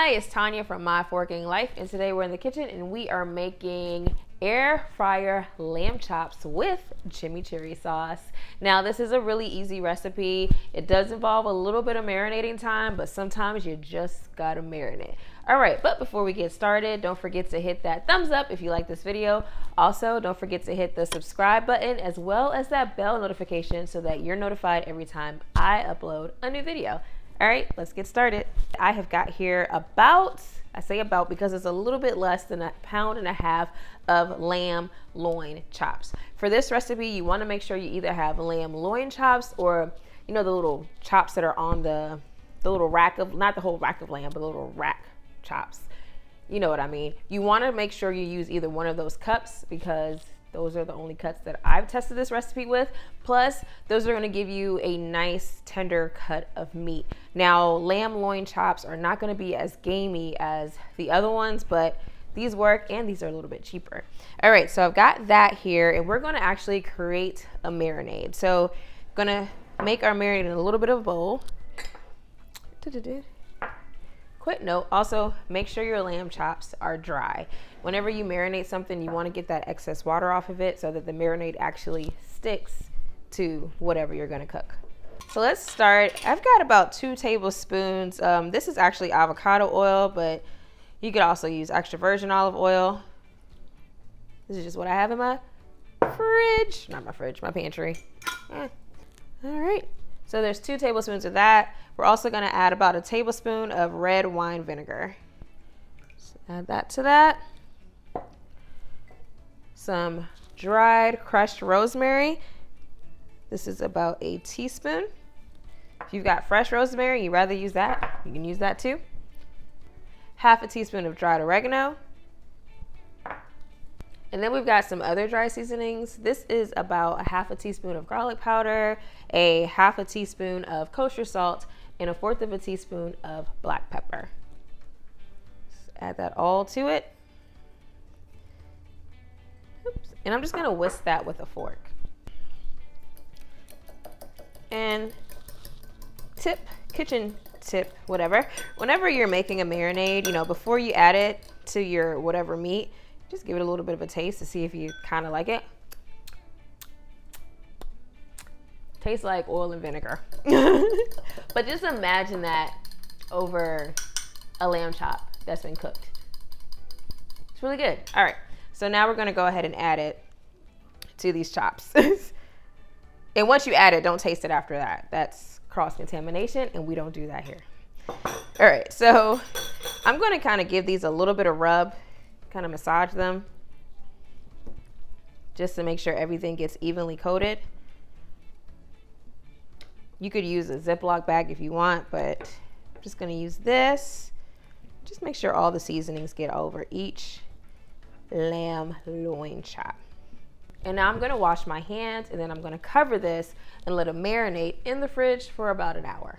Hi, it's Tanya from My Forking Life, and today we're in the kitchen and we are making air fryer lamb chops with chimichurri sauce. Now, this is a really easy recipe. It does involve a little bit of marinating time, but sometimes you just gotta marinate. All right, but before we get started, don't forget to hit that thumbs up if you like this video. Also, don't forget to hit the subscribe button as well as that bell notification so that you're notified every time I upload a new video. All right, let's get started. I have got here about, I say about because it's a little bit less than 1.5 pounds of lamb loin chops. For this recipe, you want to make sure you either have lamb loin chops or, you know, the little chops that are on the little rack of, not the whole rack of lamb, but the little rack chops. You know what I mean? You want to make sure you use either one of those cups because those are the only cuts that I've tested this recipe with. Plus, those are going to give you a nice tender cut of meat. Now, lamb loin chops are not going to be as gamey as the other ones, but these work and these are a little bit cheaper. All right, so I've got that here and we're going to actually create a marinade. So I'm going to make our marinade in a little bit of a bowl. Quick note, also make sure your lamb chops are dry. Whenever you marinate something, you want to get that excess water off of it so that the marinade actually sticks to whatever you're going to cook. So let's start. I've got about 2 tablespoons. This is actually avocado oil, but you could also use extra virgin olive oil. This is just what I have in my fridge. Not my fridge, my pantry. All right. So there's 2 tablespoons of that. We're also going to add about 1 tablespoon of red wine vinegar. Just add that to that. Some dried crushed rosemary. This is about 1 teaspoon. If you've got fresh rosemary, you'd rather use that, you can use that too. 1/2 teaspoon of dried oregano. And then we've got some other dry seasonings. This is about 1/2 teaspoon of garlic powder, 1/2 teaspoon of kosher salt, and 1/4 teaspoon of black pepper. Just add that all to it. Oops. And I'm just gonna whisk that with a fork. And kitchen tip, whatever. Whenever you're making a marinade, you know, before you add it to your whatever meat, just give it a little bit of a taste to see if you kind of like it. Tastes like oil and vinegar. But just imagine that over a lamb chop that's been cooked. It's really good. All right, so now we're gonna go ahead and add it to these chops. And once you add it, don't taste it after that. That's cross-contamination and we don't do that here. All right, so I'm gonna kind of give these a little bit of rub, kind of massage them just to make sure everything gets evenly coated. You could use a Ziploc bag if you want, but I'm just gonna use this. Just make sure all the seasonings get over each lamb loin chop. And now I'm gonna wash my hands and then I'm gonna cover this and let it marinate in the fridge for about 1 hour.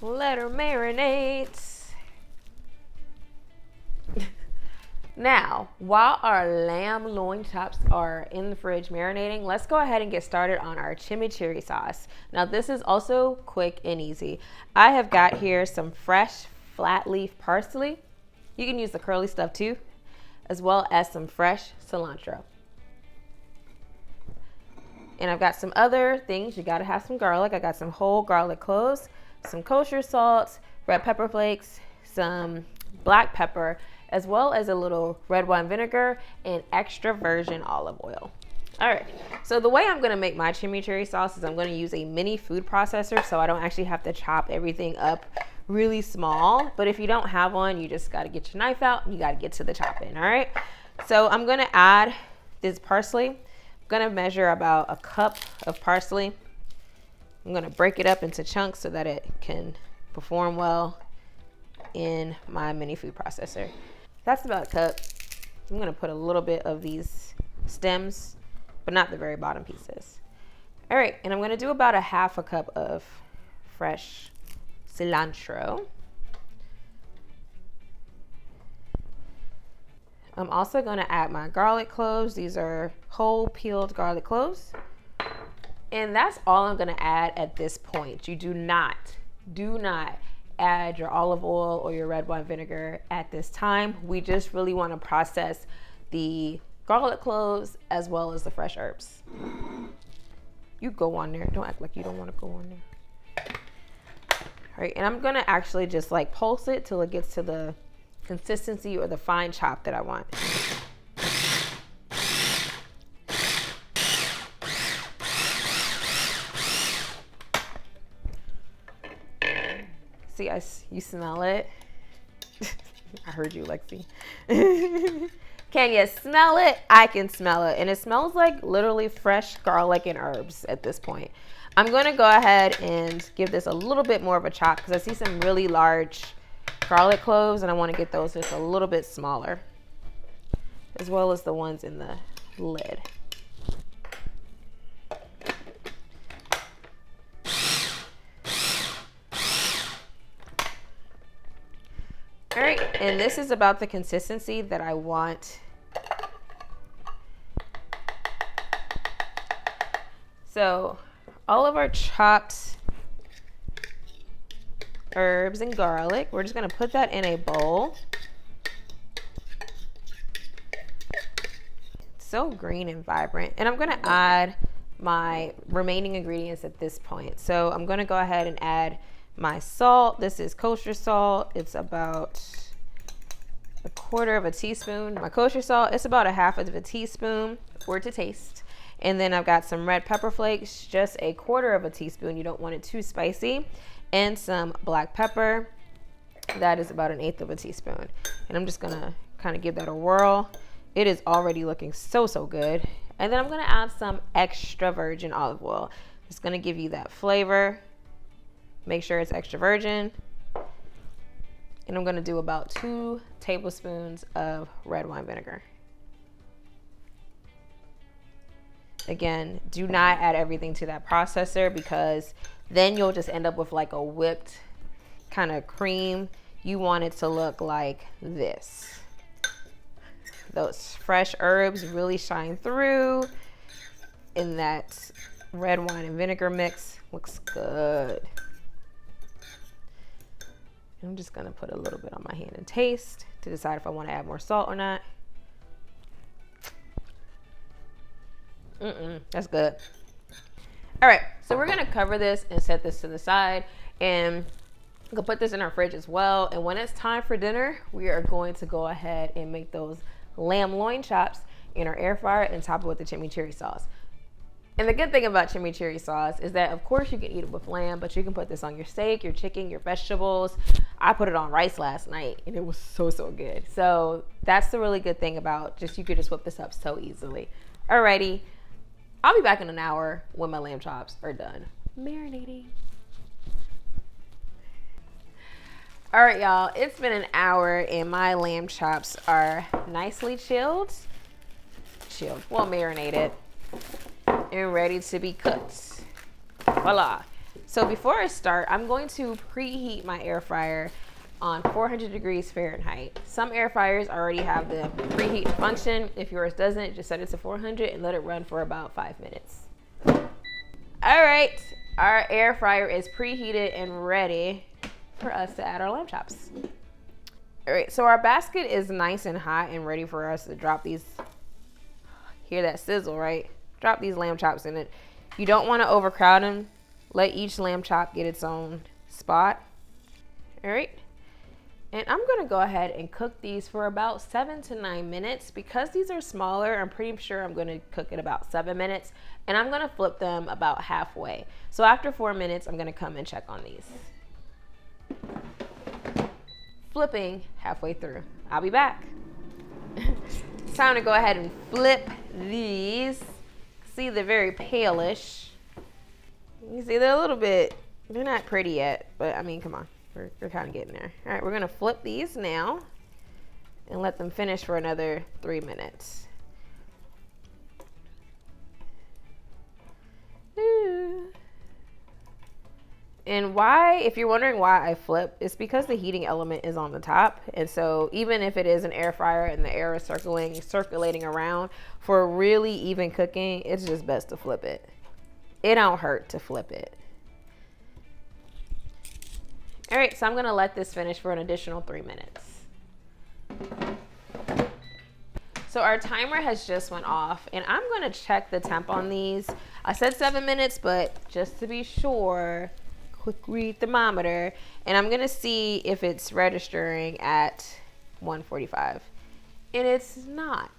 Let her marinate. Now, while our lamb loin chops are in the fridge marinating, let's go ahead and get started on our chimichurri sauce. Now, this is also quick and easy. I have got here some fresh flat leaf parsley. You can use the curly stuff too, as well as some fresh cilantro. And I've got some other things. You gotta have some garlic. I got some whole garlic cloves, some kosher salt, red pepper flakes, some black pepper, as well as a little red wine vinegar and extra virgin olive oil. All right, so the way I'm gonna make my chimichurri sauce is I'm gonna use a mini food processor so I don't actually have to chop everything up really small. But if you don't have one, you just gotta get your knife out and you gotta get to the chopping, all right? So I'm gonna add this parsley. I'm gonna measure about 1 cup of parsley. I'm gonna break it up into chunks so that it can perform well in my mini food processor. That's about 1 cup. I'm gonna put a little bit of these stems, but not the very bottom pieces. All right, and I'm gonna do about 1/2 cup of fresh cilantro. I'm also gonna add my garlic cloves. These are whole peeled garlic cloves. And that's all I'm gonna add at this point. You do not add your olive oil or your red wine vinegar at this time. We just really wanna process the garlic cloves as well as the fresh herbs. You go on there, don't act like you don't wanna go on there. All right, and I'm gonna actually just like pulse it till it gets to the consistency or the fine chop that I want. See, you smell it? I heard you, Lexi. Can you smell it? I can smell it. And it smells like literally fresh garlic and herbs at this point. I'm going to go ahead and give this a little bit more of a chop because I see some really large garlic cloves and I want to get those just a little bit smaller, as well as the ones in the lid. All right, and this is about the consistency that I want. So all of our chopped herbs and garlic, we're just gonna put that in a bowl. So green and vibrant. And I'm gonna add my remaining ingredients at this point. So I'm gonna go ahead and add my salt. This is kosher salt. It's about 1/4 of a teaspoon. My kosher salt, it's about 1/2 of a teaspoon for to taste. And then I've got some red pepper flakes, just 1/4 of a teaspoon. You don't want it too spicy. And some black pepper. That is about 1/8 of a teaspoon. And I'm just gonna kind of give that a whirl. It is already looking so good. And then I'm gonna add some extra virgin olive oil. It's gonna give you that flavor. Make sure it's extra virgin. And I'm gonna do about 2 tablespoons of red wine vinegar. Again, do not add everything to that processor because then you'll just end up with like a whipped kind of cream. You want it to look like this. Those fresh herbs really shine through, and that red wine and vinegar mix looks good. I'm just gonna put a little bit on my hand and taste to decide if I want to add more salt or not. That's good. All right, so we're gonna cover this and set this to the side, and we'll put this in our fridge as well. And when it's time for dinner, we are going to go ahead and make those lamb loin chops in our air fryer and top it with the chimichurri sauce. And the good thing about chimichurri sauce is that, of course, you can eat it with lamb, but you can put this on your steak, your chicken, your vegetables. I put it on rice last night, and it was so good. So that's the really good thing about you could just whip this up so easily. Alrighty, I'll be back in an hour when my lamb chops are done marinating. All right, y'all, it's been an hour, and my lamb chops are nicely chilled, well, marinated, and ready to be cooked. Voila. So before I start, I'm going to preheat my air fryer on 400 degrees Fahrenheit. Some air fryers already have the preheat function. If yours doesn't, just set it to 400 and let it run for about 5 minutes. All right, our air fryer is preheated and ready for us to add our lamb chops. All right, so our basket is nice and hot and ready for us to drop these. Hear that sizzle, right? Drop these lamb chops in it. You don't want to overcrowd them. Let each lamb chop get its own spot. All right. And I'm going to go ahead and cook these for about 7 to 9 minutes. Because these are smaller, I'm pretty sure I'm going to cook it about 7 minutes. And I'm going to flip them about halfway. So after 4 minutes, I'm going to come and check on these. Flipping halfway through. I'll be back. It's time to go ahead and flip these. See, they're very palish. You see, they're a little bit, they're not pretty yet, but I mean, come on, we're kind of getting there. All right, we're gonna flip these now and let them finish for another 3 minutes. And why, if you're wondering why I flip, it's because the heating element is on the top. And so even if it is an air fryer and the air is circulating around, for really even cooking, it's just best to flip it. it don't hurt to flip it. All right, so I'm gonna let this finish for an additional 3 minutes. So our timer has just went off, and I'm gonna check the temp on these. I said 7 minutes, but just to be sure, quick read thermometer, and I'm gonna see if it's registering at 145, and it's not.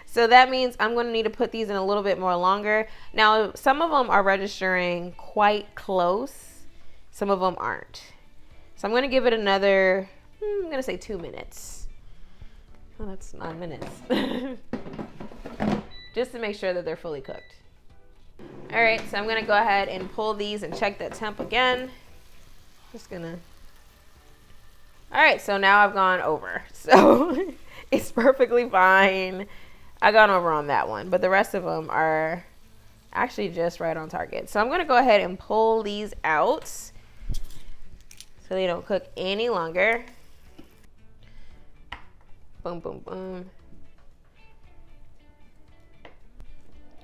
So that means I'm gonna need to put these in a little bit more longer. Now, some of them are registering quite close, some of them aren't. So I'm gonna give it another, I'm gonna say 2 minutes. Oh, that's 9 minutes. Just to make sure that they're fully cooked. All right, so I'm gonna go ahead and pull these and check that temp again. Just gonna. All right, so now I've gone over. So it's perfectly fine. I got over on that one, but the rest of them are actually just right on target. So I'm gonna go ahead and pull these out so they don't cook any longer. Boom, boom, boom.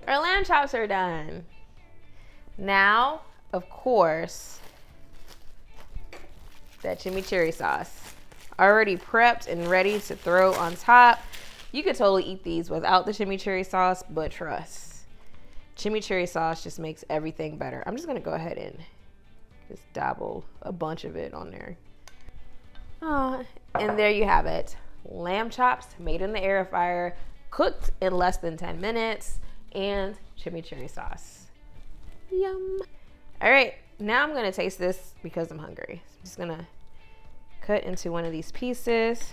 Our lamb chops are done. Now, of course, that chimichurri sauce. Already prepped and ready to throw on top. You could totally eat these without the chimichurri sauce, but trust, chimichurri sauce just makes everything better. I'm just gonna go ahead and just dabble a bunch of it on there. Oh, and there you have it. Lamb chops made in the air fryer, cooked in less than 10 minutes, and chimichurri sauce. Yum. All right, now I'm gonna taste this because I'm hungry. I'm just gonna cut into one of these pieces.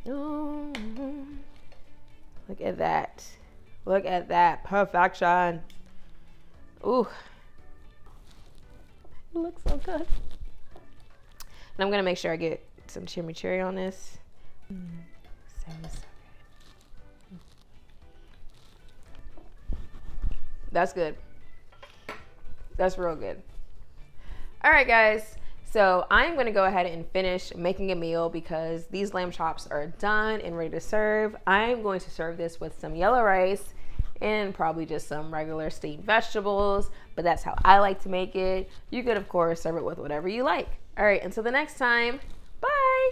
Oh, look at that. Look at that perfection. Ooh, it looks so good. And I'm gonna make sure I get some chimichurri on this. So good. That's good. That's real good. All right, guys. So I'm going to go ahead and finish making a meal because these lamb chops are done and ready to serve. I'm going to serve this with some yellow rice and probably just some regular steamed vegetables, but that's how I like to make it. You could, of course, serve it with whatever you like. All right, until the next time, bye.